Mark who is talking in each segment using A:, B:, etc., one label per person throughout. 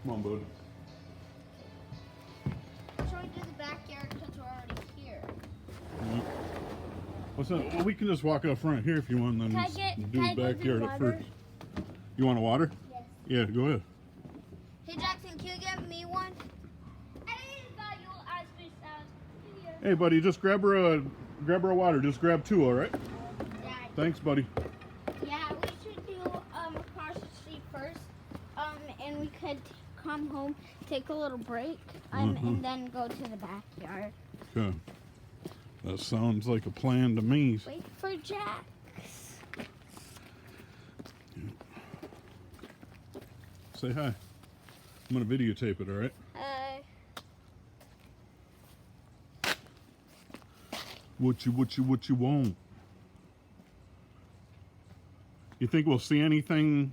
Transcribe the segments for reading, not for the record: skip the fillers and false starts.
A: Come on, bud.
B: Should we do the backyard because we're already here?
A: Yep. What's that? Well, we can just walk up front here if you want, and then do the backyard at first. You want a water?
B: Yes.
A: Yeah, go ahead.
B: Hey Jackson, can you get me one?
A: Hey, buddy, just grab her a water. Just grab two, all right?
B: Yeah.
A: Thanks, buddy.
B: Yeah, we should do across the street first. And we could come home, take a little break, and then go to the backyard.
A: Okay. That sounds like a plan to me.
B: Wait for Jax.
A: Say hi. I'm gonna videotape it, all right? What you want? You think we'll see anything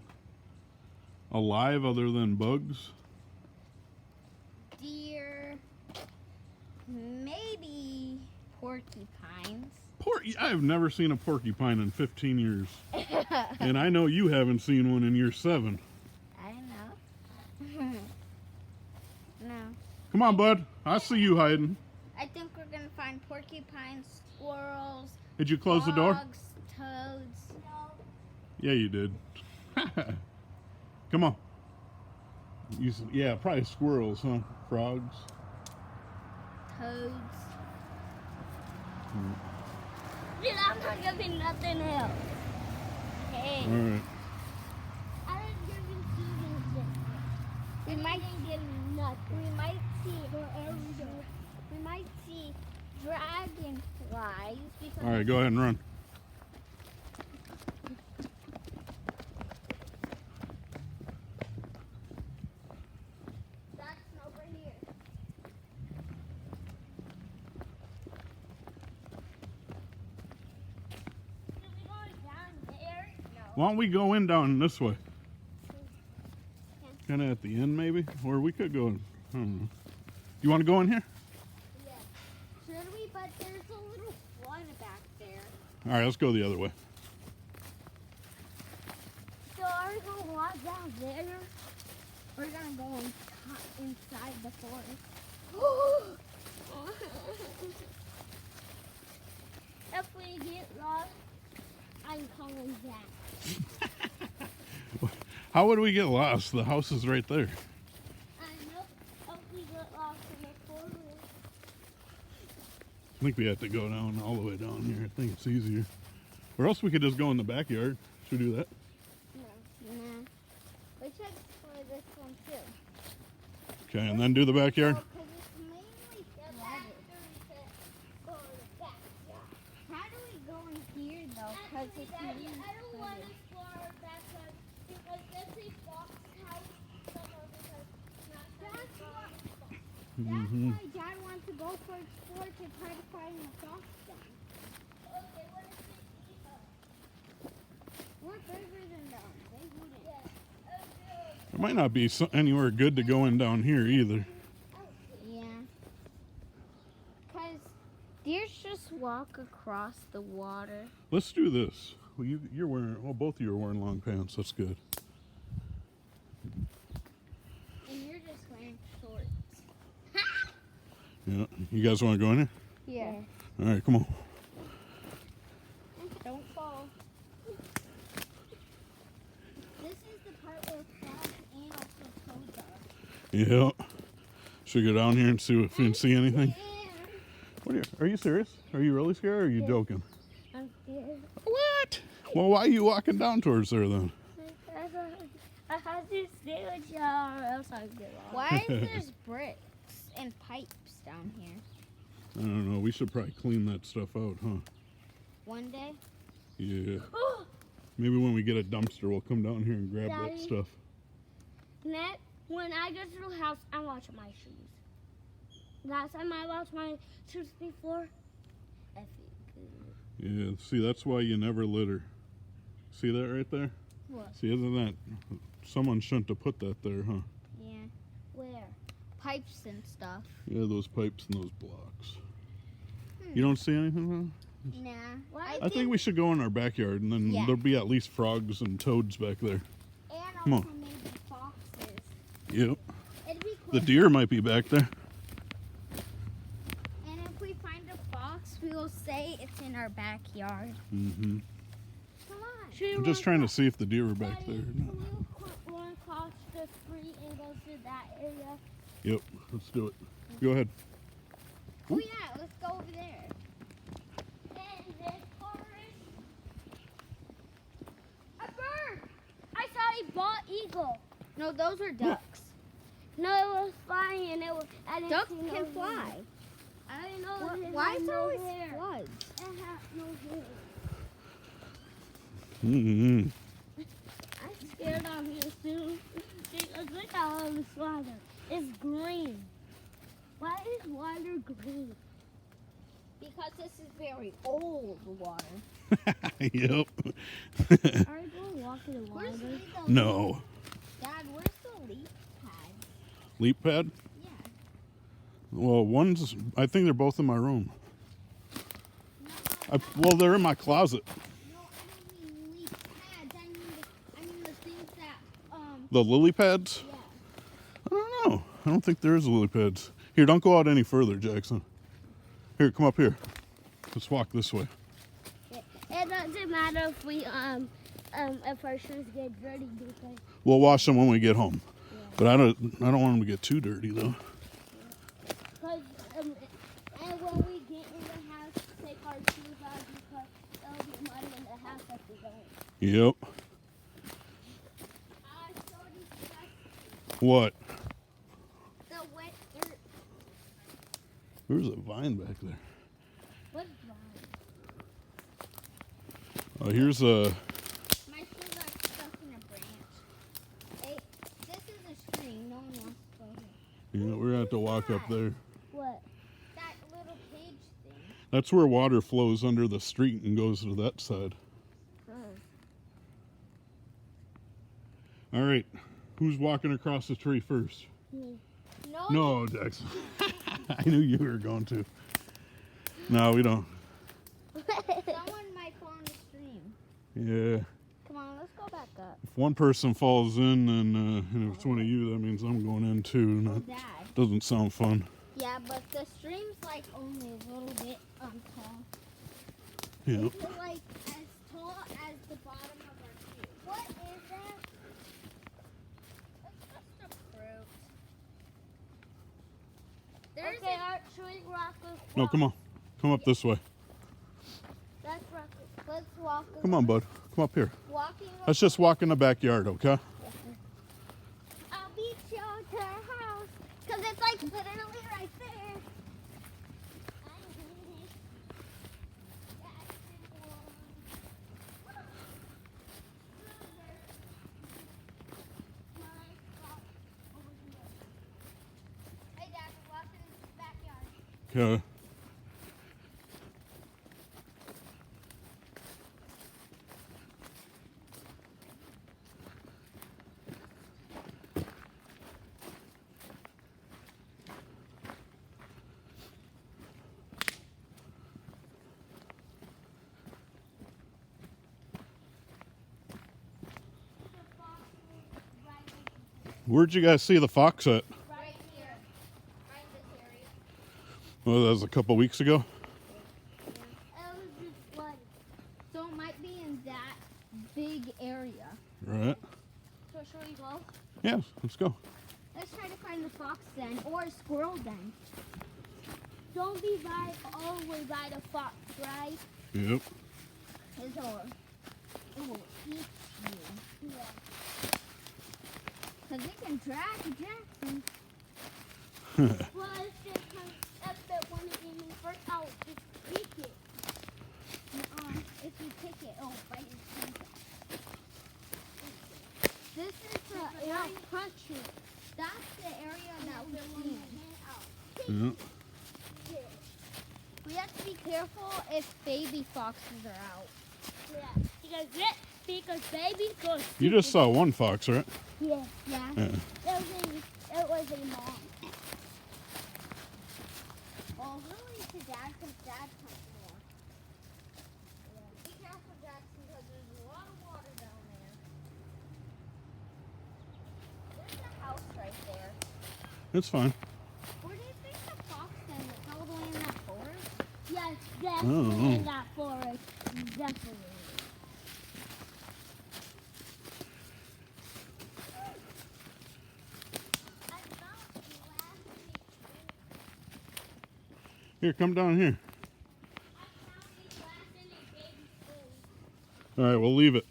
A: alive other than bugs?
B: Deer, maybe porcupines.
A: I've never seen a porcupine in 15 years. And I know you haven't seen one in year 7.
B: I know. No.
A: Come on, bud. I see you hiding.
B: I think we're gonna find porcupines, squirrels.
A: Did you close the door?
B: Frogs, toads. No.
A: Yeah, you did. Come on. Yeah, probably squirrels, huh? Frogs.
B: Toads. Dude, I'm not giving nothing else. Hey.
A: All right.
B: I didn't give you anything. We might get nothing. We might see dragonflies.
A: All right, go ahead and run.
B: That's over here. Should we go down there? No.
A: Why don't we go in down this way? Kind of at the end, maybe? Or we could go in. I don't know. You want to go in here?
B: Yeah. Should we? But there's a little flood back there.
A: All right, let's go the other way.
B: So are we going to walk down there? We're going to go inside the forest. If we get lost, I'm calling Jack.
A: How would we get lost? The house is right there.
B: I know if we get lost in the forest.
A: I think we have to go down all the way down here. I think it's easier. Or else we could just go in the backyard. Should we do that?
B: No. We should explore this one too.
A: Okay, and then do the backyard?
B: Because it's mainly the backyard. How do we go in here though? Because it's mainly I don't want to explore our backyard because that's a fox house somewhere that's why Dad wants to go for explore to try to find the fox den. Okay, what if they eat us? We're bigger than them. They wouldn't. Yeah.
A: There might not be anywhere good to go in down here either.
B: Yeah. Because deers just walk across the water.
A: Let's do this. Well, you're wearing, well, both of you are wearing long pants. That's good.
B: And you're just wearing shorts.
A: Yeah. You guys want to go in here?
B: Yeah.
A: All right, come on.
B: Don't fall. This is the part where frogs and also toads are.
A: Yeah. Should we go down here and see if we can see anything? Are you serious? Are you really scared or are you joking?
B: I'm scared.
A: What? Well, why are you walking down towards there then?
B: I have to stay with y'all or else I'll get lost. Why is there bricks and pipes down here?
A: I don't know. We should probably clean that stuff out, huh?
B: One day?
A: Yeah. Maybe when we get a dumpster, we'll come down here and grab that
B: Daddy.
A: stuff.
B: When I go to the house, I'm washing my shoes. Last time I washed my shoes before, I feel good.
A: Yeah, see, that's why you never litter. See that right there?
B: What?
A: See, isn't that... Someone shouldn't have put that there, huh?
B: Yeah. Where? Pipes and stuff.
A: Yeah, those pipes and those blocks. You don't see anything, huh?
B: Nah.
A: I think we should go in our backyard, and then
B: Yeah.
A: there'll be at least frogs and toads back there.
B: And
A: Come
B: also
A: on.
B: maybe foxes.
A: Yep. The deer might be back there.
B: And if we find a fox, we will say it's in our backyard.
A: Mm-hmm.
B: Come on.
A: I'm just trying to see if the deer are back
B: Daddy,
A: there or
B: can
A: not.
B: you run across the street and go to that area?
A: Yep, let's do it. Go ahead.
B: Oh yeah, let's go over there. And this forest. A bird! I saw a bald eagle. No, those were ducks. No, it was flying and it was. Ducks can fly. I didn't know. Why is there always floods? It had no hair.
A: Mm-hmm.
B: I'm scared of you soon. Because look at all this water. It's green. Why is water green? Because this is very old water.
A: Yep.
B: Are we going to walk in the water?
A: No.
B: Dad, where's the leaf pad?
A: Leap pad?
B: Yeah.
A: Well, I think they're both in my room. Well, they're in my closet.
B: No, I don't mean leaf pads. I mean the things that,
A: The lily pads?
B: yeah.
A: I don't know. I don't think there is lily pads. Here, don't go out any further, Jackson. Here, come up here. Let's walk this way.
B: It doesn't matter if we, if our shoes get dirty because.
A: We'll wash them when we get home.
B: Yeah.
A: But I don't want them to get too dirty, though.
B: Because, and when we get in the house, take our shoes out because there'll be mud in the house if we don't.
A: Yep. What?
B: The wet dirt.
A: There's a vine back there.
B: What's wrong?
A: Here's a...
B: My shoes are stuck in a branch. Hey, this is a stream. No one wants to go here.
A: Yeah, we're going to have to walk up there.
B: What? That little cage thing.
A: That's where water flows under the street and goes to that side. All right. Who's walking across the tree first?
B: Me.
A: No, Jackson. I knew you were going to. No, we don't.
B: Someone might fall in the stream.
A: Yeah.
B: Come on, let's go back up.
A: If one person falls in, then and if it's one of you, that means I'm going in too. And that
B: Dad.
A: doesn't sound fun.
B: Yeah, but the stream's like only a little bit tall.
A: Yeah.
B: It's like as tall as the bottom of our shoe. What is that? It's just a fruit. There's okay, should we walk?
A: No, come on. Come up this way.
B: Let's walk.
A: Come on, bud. Come up here.
B: Walking.
A: Let's just walk in the backyard, okay?
B: I'll beat you to our house because it's like literally right there. Hey, Dad, we're walking in the backyard.
A: Okay. Where'd you guys see the fox at?
B: Right here. Right in this area.
A: Well, that was a couple weeks ago.
B: It was just flooded. So it might be in that big area.
A: Right.
B: So shall we go?
A: Yeah, let's go.
B: Let's try to find the fox den or a squirrel den. Don't be by all the way by the fox, right?
A: Yep.
B: It will eat you. Yeah. Because it can drag Jackson. Well, it's just that's the one that you first. Oh, just pick it. If you pick it, oh, bite your teeth off. This is the area country. That's the area that we're in.
A: Yeah.
B: We have to be careful if baby foxes are out. Yeah. Because babies go.
A: You just saw one fox, right?
B: Yeah. Yeah.
A: Yeah.
B: It was a mom. Well, really to Dad because Dad comes more. Yeah. Be careful, Jackson, because there's a lot of water down there. There's a house right there.
A: It's fine.
B: Where do you think the fox is? It's all the way in that forest? Yes,
A: Oh.
B: definitely in that forest. Definitely.
A: Here, come down here. All right, we'll leave it.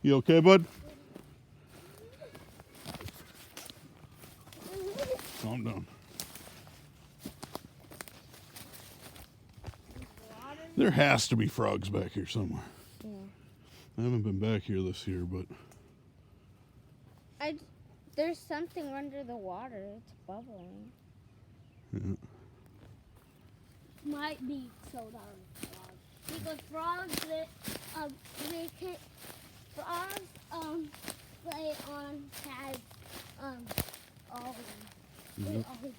A: You okay, bud? Calm down. There has to be frogs back here somewhere.
B: Yeah.
A: I haven't been back here this year, but
B: There's something under the water. It's bubbling.
A: yeah.
B: Might be soda on frogs. Because frogs, play on pads, all
A: Yep.
B: always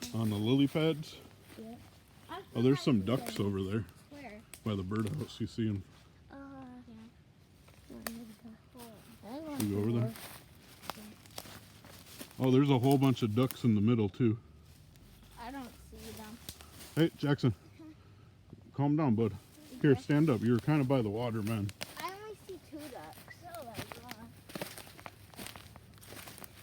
B: use
A: On the lily pads.
B: Yeah.
A: Oh, there's some ducks over there
B: Where?
A: by the birdhouse. You see them?
B: Yeah.
A: You go over there? Oh, there's a whole bunch of ducks in the middle too.
B: I don't see them.
A: Hey, Jackson. Calm down, bud. Here, stand up. You're kind of by the water, man.
B: I only see 2 ducks. Oh my god.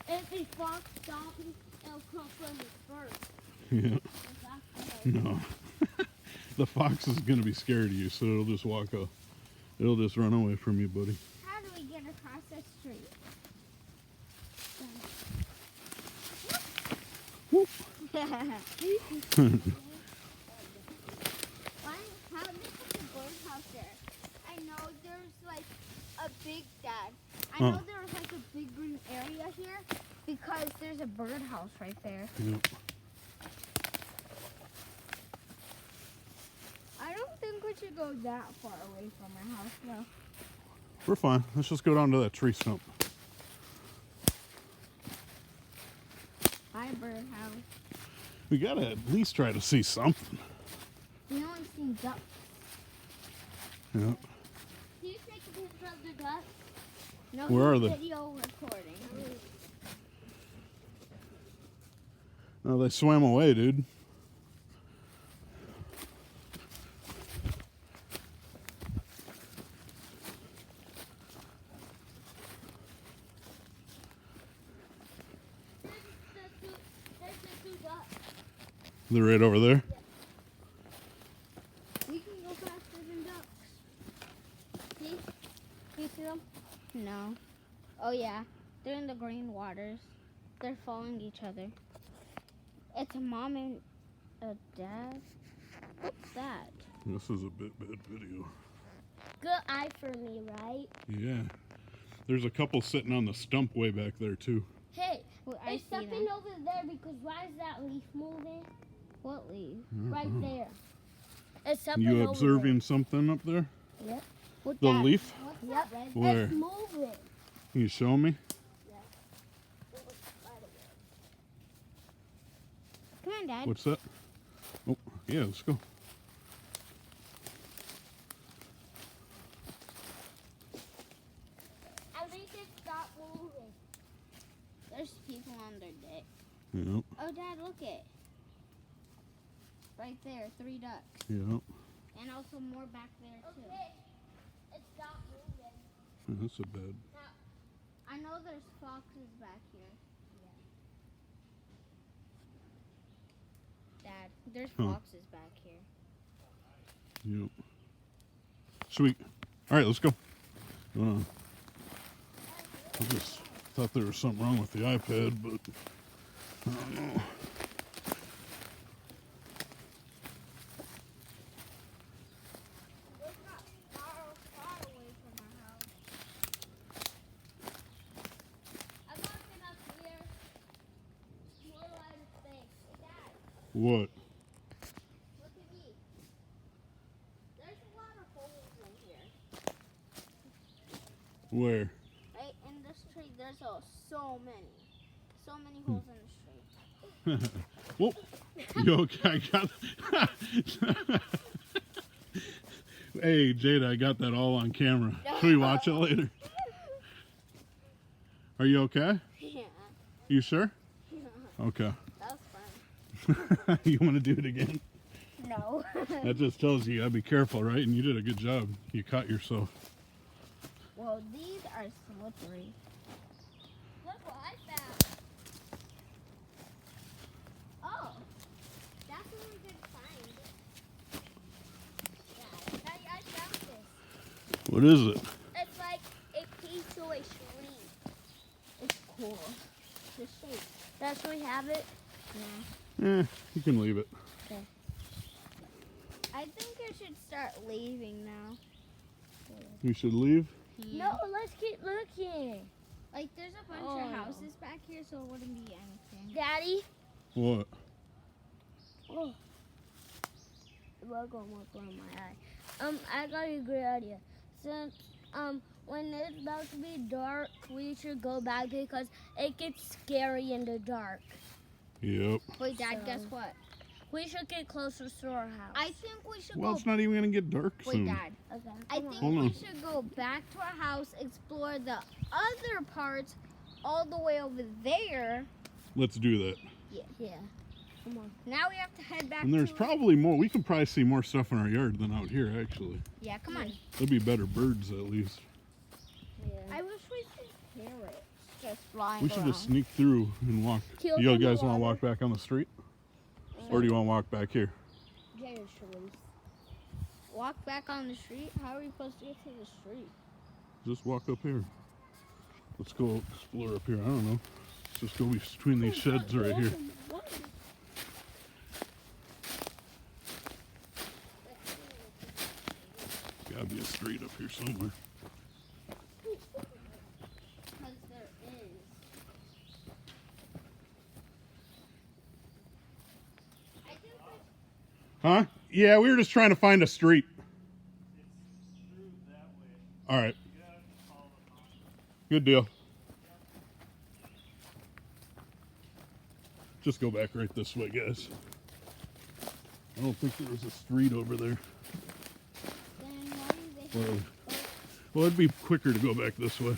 B: If the fox stops, it'll come from it first.
A: Yeah.
B: That's what
A: No. The fox is gonna be scared of you, so it'll just walk up. It'll just run away from you, buddy.
B: How do we get across the street?
A: Whoop.
B: How did the birdhouse there? I know there's like a big dad. I know there's like a big green area here because there's a birdhouse right there.
A: Yep.
B: I don't think we should go that far away from our house though.
A: We're fine. Let's just go down to that tree stump.
B: Hi, birdhouse.
A: We gotta at least try to see something.
B: We only seen ducks.
A: Yeah.
B: Do you take a picture of the ducks? No,
A: Where are they?
B: Video recording.
A: No, they swam away, dude.
B: There's the 2 ducks.
A: They're right over there.
B: We can go faster than ducks. See? Do you see them? No. Oh yeah, they're in the green waters. They're following each other. It's a mom and a dad. What's that?
A: This is a bit bad video.
B: Good eye for me, right?
A: Yeah. There's a couple sitting on the stump way back there too.
B: Hey,
C: Well, I
B: there's
C: see
B: something
C: them.
B: over there because why is that leaf moving?
C: What leaf?
B: Right there. It's something
A: You
B: over
A: observing something up there?
B: there. What
A: The
B: that?
A: leaf?
B: What's that, Red?
A: Where?
B: It's moving.
A: Can you show me?
C: Come on, Dad.
A: What's that? Oh, yeah, let's go.
B: I think it stopped moving.
C: There's people on their deck.
A: Yep,
C: Oh, Dad, look it. Right there, 3 ducks.
A: yep.
C: And also more back there, too.
B: Okay. It stopped moving.
A: That's a bad.
C: I know there's foxes back here. Dad, there's
A: Huh.
C: foxes back here.
A: Yep. Sweet. All right, let's go. I just thought there was something wrong with the iPad, but I don't know.
B: We're not far away from our house. I'm walking up here. More light of space. Hey, Dad,
A: What?
B: look at me. There's a lot of holes in here.
A: Where?
C: Right in this tree, there's so many holes in this tree.
A: Whoa. You okay? I got. Hey, Jada, I got that all on camera. Should we watch it later? Are you okay?
C: Yeah.
A: You sure?
C: Yeah.
A: Okay.
C: That was fun.
A: You want to do it again?
C: No.
A: That just tells you gotta be careful, right? And you did a good job. You caught yourself.
C: Well, these are slippery. Look what I found. Oh, that's a really good find. Yeah, I found this.
A: What is it?
C: It's like a piece of a tree. It's cool. The shape. Does we have it? Yeah.
A: You can leave it.
C: I think I should start leaving now.
A: We should leave.
C: No, let's keep looking. Like, there's a bunch of houses back here, so it wouldn't be anything. Daddy?
A: What?
C: Oh. Bug almost on my eye. I got a great idea. Since, when it's about to be dark, we should go back because it gets scary in the dark.
A: Yep.
C: Wait, Dad, guess what? We should get closer to our house. I think we should
A: Well, it's not even gonna get dark soon.
C: Wait, Dad. Okay. I think
A: Hold
C: we
A: on.
C: should go back to our house, explore the other parts all the way over there.
A: Let's do that.
C: Yeah. Come on. Now we have to head back
A: And there's
C: to
A: probably more. We can probably see more stuff in our yard than out here, actually.
C: Yeah, come on.
A: There'll be better birds, at least.
C: Yeah. I wish we could hear it. Just flying
A: We should
C: around.
A: just sneak through and walk.
C: Kill
A: You
C: them
A: guys
C: in
A: want to
C: water.
A: walk back on the street? Or do you want to walk back here?
C: Jair's choice. Walk back on the street? How are we supposed to get to the street?
A: Just walk up here. Let's go explore up here. I don't know. Let's just go between these sheds right here. Gotta be a street up here somewhere.
C: Because there is. I think
A: Huh? Yeah, we were just trying to find a street. All right. Good deal. Just go back right this way, guys. I don't think there was a street over there.
C: then why do they
A: Well, it'd be quicker to go back this way.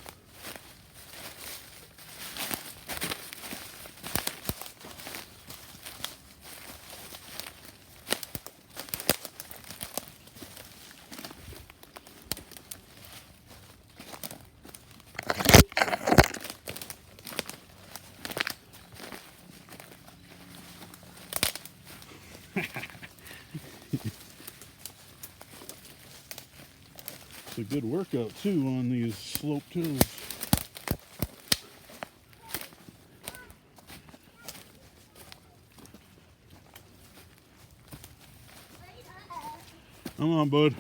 A: It's a good workout too on these sloped hills. Come on, bud.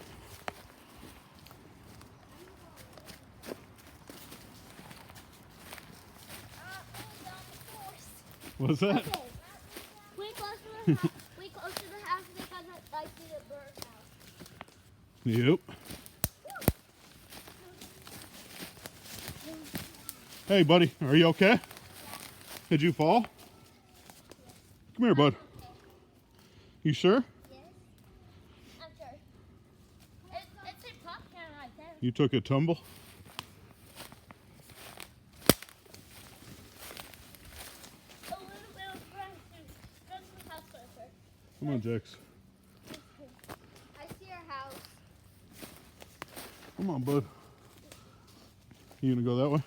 A: What's that?
C: We close to the house. We close to the house because I see the bird house.
A: Yep. Hey, buddy, are you okay? Did you fall? Come here, bud. You sure?
C: Yes. I'm sure. It's a pop can right there.
A: You took a tumble?
C: A little bit of pressure. Go to the house first.
A: Come on, Jax.
C: I see our house.
A: Come on, bud. You gonna go that way?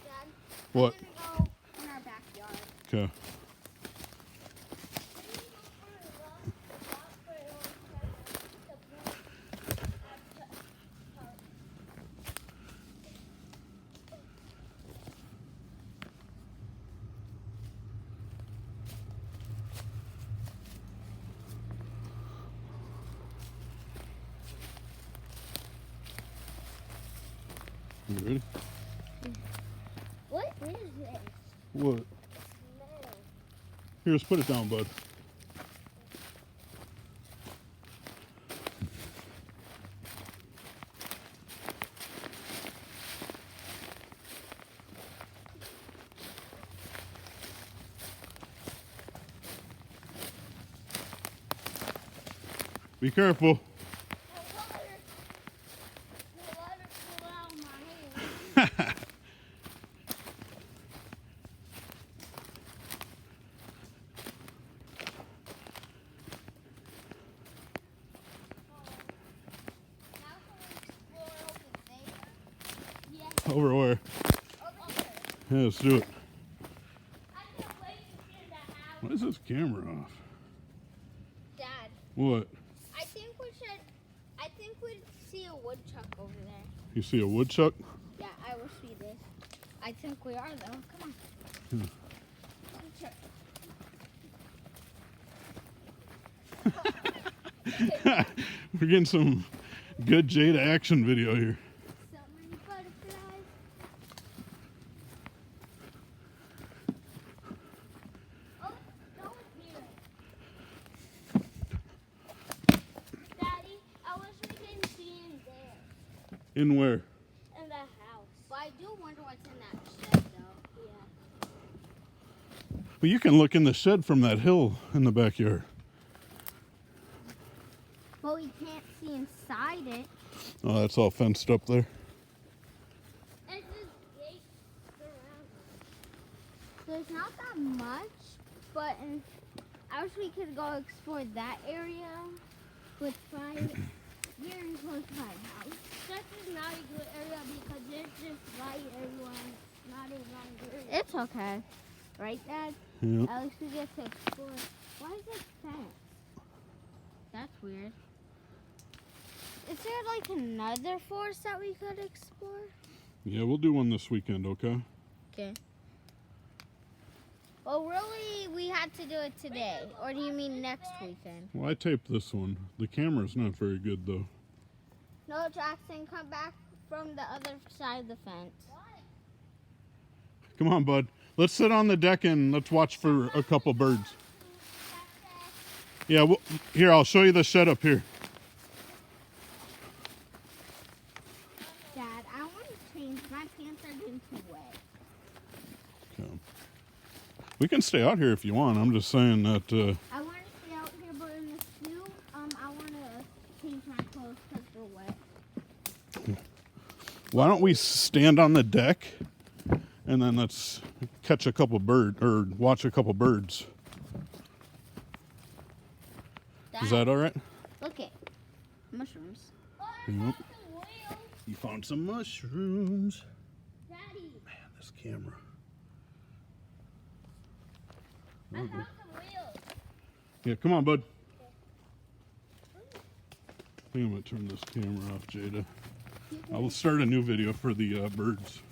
C: Dad,
A: What?
C: I'm gonna go in our backyard.
A: Okay. You ready?
C: What is this?
A: What? Here, let's put it down, bud. Be careful. Over where?
C: Over here.
A: Yeah, let's do it.
C: I can't wait to see the house.
A: Why is this camera off?
C: Dad,
A: What?
C: I think we'd see a woodchuck over there.
A: You see a woodchuck?
C: Yeah, I will see this. I think we are though. Come on. Woodchuck.
A: We're getting some good Jada action video here.
C: So many butterflies. Oh, no one's here. Daddy, I wish we could see in there.
A: In where?
C: In the house. But I do wonder what's in that shed though. Yeah.
A: Well, you can look in the shed from that hill in the backyard.
C: But we can't see inside it.
A: Oh, that's all fenced up there.
C: It's just gates around it. There's not that much, but I wish we could go explore that area with fire. Very close to my house. This is not a good area because there's just light everywhere. Not a long area. It's okay. Right, Dad?
A: Yeah.
C: At least we get to explore. Why is it fence? That's weird. Is there like another forest that we could explore?
A: Yeah, we'll do one this weekend, okay?
C: Okay. Well, really, we had to do it today. Or do you mean next weekend?
A: Well, I taped this one. The camera's not very good, though.
C: No, Jackson, come back from the other side of the fence.
A: Come on, bud. Let's sit on the deck and let's watch for a couple birds. Yeah, well, here, I'll show you the shed up here.
C: Dad, I want to change. My pants are getting too wet.
A: Okay. We can stay out here if you want. I'm just saying that...
C: I want to stay out here, but in the shoe, I want to change my clothes because they're wet.
A: Why don't we stand on the deck and then let's catch a couple birds or watch a couple birds. Is that all right?
C: Look it. Mushrooms.
A: Yep. You found some mushrooms.
C: Daddy,
A: Man, this camera.
C: I found some wheels.
A: Yeah, come on, bud. I think I'm gonna turn this camera off, Jada. I will start a new video for the birds.